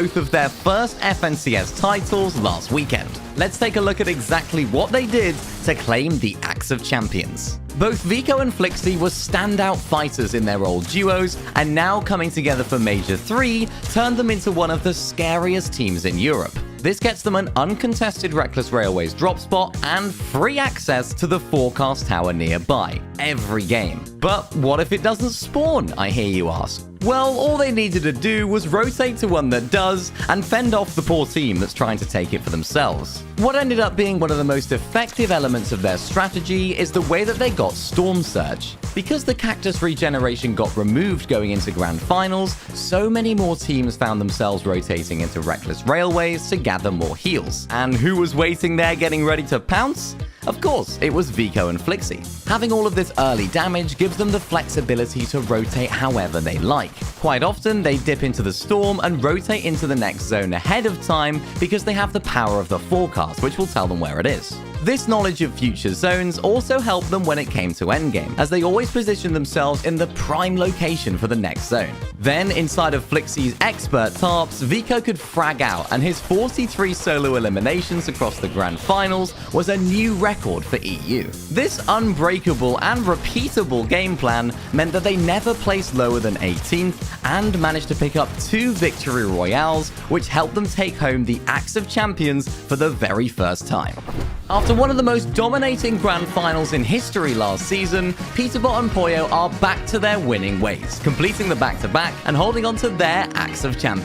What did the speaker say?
both of their first FNCS titles last weekend. Let's take a look at exactly what they did to claim the Axe of Champions. Both Vico and Flixie were standout fighters in their old duos, and now coming together for Major 3 turned them into one of the scariest teams in Europe. This gets them an uncontested Reckless Railways drop spot and free access to the forecast tower nearby, every game. But what if it doesn't spawn, I hear you ask? Well, all they needed to do was rotate to one that does, and fend off the poor team that's trying to take it for themselves. What ended up being one of the most effective elements of their strategy is the way that they got Storm Surge. Because the Cactus regeneration got removed going into Grand Finals, so many more teams found themselves rotating into Reckless Railways to gather more heals. And who was waiting there getting ready to pounce? Of course, it was Vico and Flixie. Having all of this early damage gives them the flexibility to rotate however they like. Quite often, they dip into the Storm and rotate into the next zone ahead of time because they have the power of the forecast, which will tell them where it is. This knowledge of future zones also helped them when it came to endgame, as they always positioned themselves in the prime location for the next zone. Then, inside of Flixie's expert tarps, Vico could frag out, and his 43 solo eliminations across the Grand Finals was a new record for EU. This unbreakable and repeatable game plan meant that they never placed lower than 18th and managed to pick up 2 victory royales, which helped them take home the Axe of Champions for the very first time. After one of the most dominating Grand Finals in history last season, Peterbot and Poyo are back to their winning ways, completing the back-to-back and holding on to their Axe of Champions.